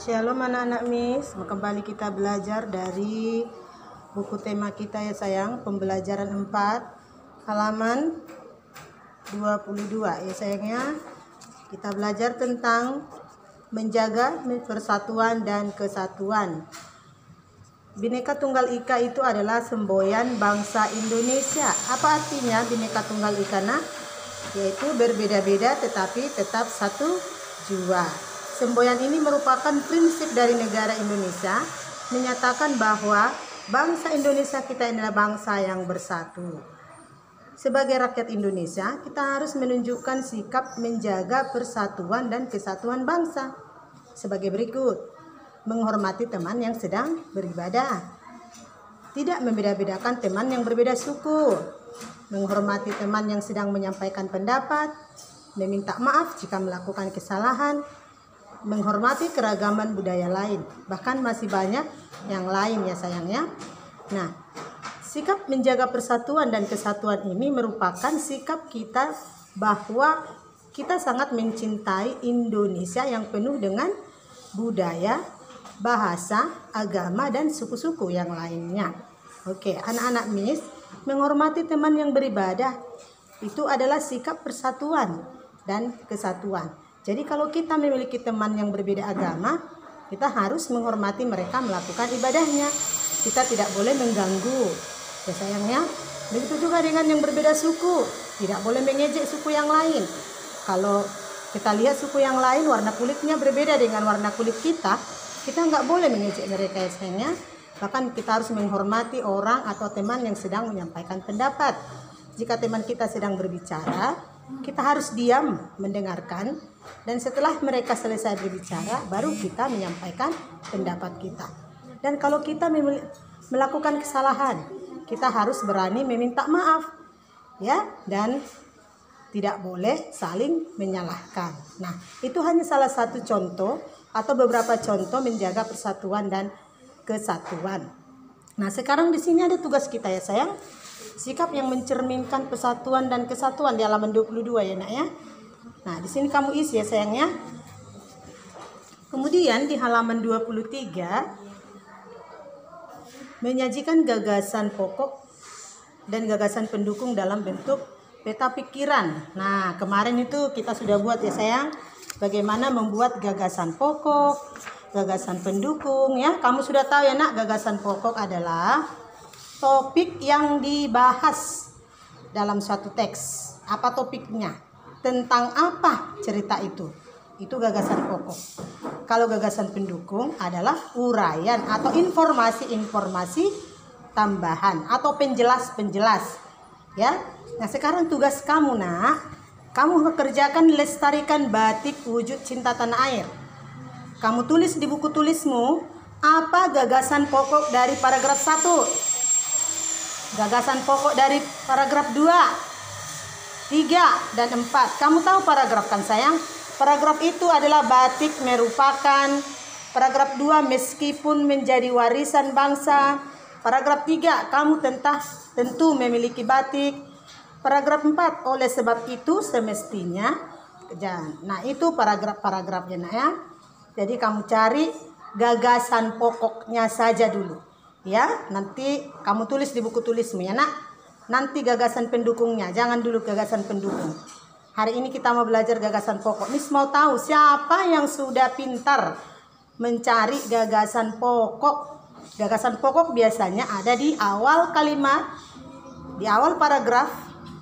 Shalom anak-anak Miss, kembali kita belajar dari buku tema kita ya sayang, pembelajaran 4 halaman 22 ya sayangnya. Kita belajar tentang menjaga persatuan dan kesatuan. Bhinneka Tunggal Ika itu adalah semboyan bangsa Indonesia. Apa artinya Bhinneka Tunggal Ika? Yaitu berbeda-beda tetapi tetap satu jua. Semboyan ini merupakan prinsip dari negara Indonesia, menyatakan bahwa bangsa Indonesia kita adalah bangsa yang bersatu. Sebagai rakyat Indonesia, kita harus menunjukkan sikap menjaga persatuan dan kesatuan bangsa. Sebagai berikut: menghormati teman yang sedang beribadah, tidak membeda-bedakan teman yang berbeda suku, menghormati teman yang sedang menyampaikan pendapat, meminta maaf jika melakukan kesalahan, menghormati keragaman budaya lain, bahkan masih banyak yang lain ya sayangnya. Nah, sikap menjaga persatuan dan kesatuan ini merupakan sikap kita bahwa kita sangat mencintai Indonesia yang penuh dengan budaya, bahasa, agama, dan suku-suku yang lainnya. Oke, anak-anak Miss, menghormati teman yang beribadah itu adalah sikap persatuan dan kesatuan. Jadi kalau kita memiliki teman yang berbeda agama, kita harus menghormati mereka melakukan ibadahnya. Kita tidak boleh mengganggu ya sayangnya. Begitu juga dengan yang berbeda suku, tidak boleh mengejek suku yang lain. Kalau kita lihat suku yang lain warna kulitnya berbeda dengan warna kulit kita nggak boleh mengejek mereka ya sayangnya. Bahkan kita harus menghormati orang atau teman yang sedang menyampaikan pendapat. Jika teman kita sedang berbicara, kita harus diam mendengarkan, dan setelah mereka selesai berbicara baru kita menyampaikan pendapat kita. Dan kalau kita melakukan kesalahan, kita harus berani meminta maaf ya, dan tidak boleh saling menyalahkan. Nah, itu hanya salah satu contoh atau beberapa contoh menjaga persatuan dan kesatuan. Nah, sekarang di sini ada tugas kita ya sayang. Sikap yang mencerminkan persatuan dan kesatuan di halaman 22 ya nak ya. Nah, di sini kamu isi ya sayangnya. Kemudian di halaman 23 menyajikan gagasan pokok dan gagasan pendukung dalam bentuk peta pikiran. Nah, kemarin itu kita sudah buat ya sayang, bagaimana membuat gagasan pokok, gagasan pendukung ya. Kamu sudah tahu ya nak, gagasan pokok adalah topik yang dibahas dalam suatu teks. Apa topiknya? Tentang apa cerita itu? Itu gagasan pokok. Kalau gagasan pendukung adalah uraian atau informasi-informasi tambahan atau penjelas-penjelas. Ya. Nah, sekarang tugas kamu nak, kamu kerjakan lestarikan batik wujud cinta tanah air. Kamu tulis di buku tulismu apa gagasan pokok dari paragraf 1. Gagasan pokok dari paragraf 2, 3, dan 4. Kamu tahu paragraf kan sayang? Paragraf itu adalah batik merupakan. Paragraf 2, meskipun menjadi warisan bangsa. Paragraf 3, kamu tentu memiliki batik. Paragraf 4, oleh sebab itu semestinya. Nah, itu paragraf-paragrafnya nah ya. Jadi kamu cari gagasan pokoknya saja dulu. Ya, nanti kamu tulis di buku tulismu ya nak. Nanti gagasan pendukungnya, jangan dulu gagasan pendukung. Hari ini kita mau belajar gagasan pokok. Miss mau tahu siapa yang sudah pintar mencari gagasan pokok. Gagasan pokok biasanya ada di awal kalimat, di awal paragraf,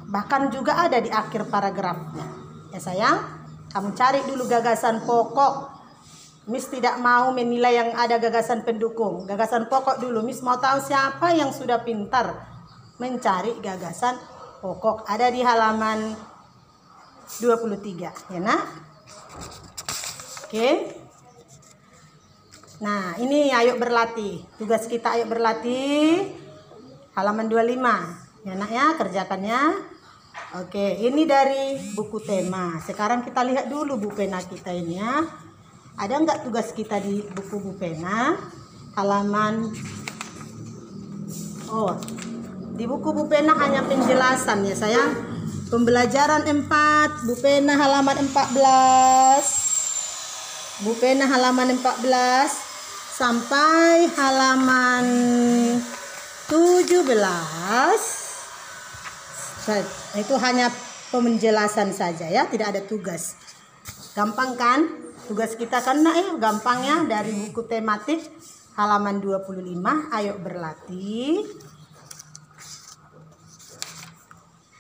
bahkan juga ada di akhir paragrafnya. Ya sayang, kamu cari dulu gagasan pokok. Miss tidak mau menilai yang ada gagasan pendukung. Gagasan pokok dulu. Miss mau tahu siapa yang sudah pintar mencari gagasan pokok. Ada di halaman 23. Ya nak? Oke. Nah, ini ayo berlatih. Tugas kita ayo berlatih. Halaman 25. Ya nak ya, kerjakannya. Oke, ini dari buku tema. Sekarang kita lihat dulu buku pena kita ini ya. Ada enggak tugas kita di buku pena halaman di buku pena hanya penjelasan ya sayang. Pembelajaran 4 buku pena halaman 14. Bu Pena halaman 14 sampai halaman 17. Itu hanya penjelasan saja ya, tidak ada tugas. Gampang kan? Tugas kita kena ya, gampangnya dari buku tematik halaman 25. Ayo berlatih.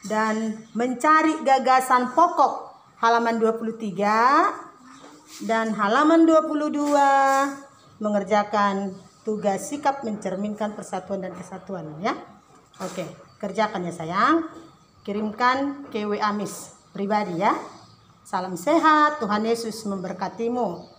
Dan mencari gagasan pokok halaman 23 dan halaman 22 mengerjakan tugas sikap mencerminkan persatuan dan kesatuan ya. Oke, kerjakan ya sayang. Kirimkan ke WA Miss pribadi ya. Salam sehat, Tuhan Yesus memberkatimu.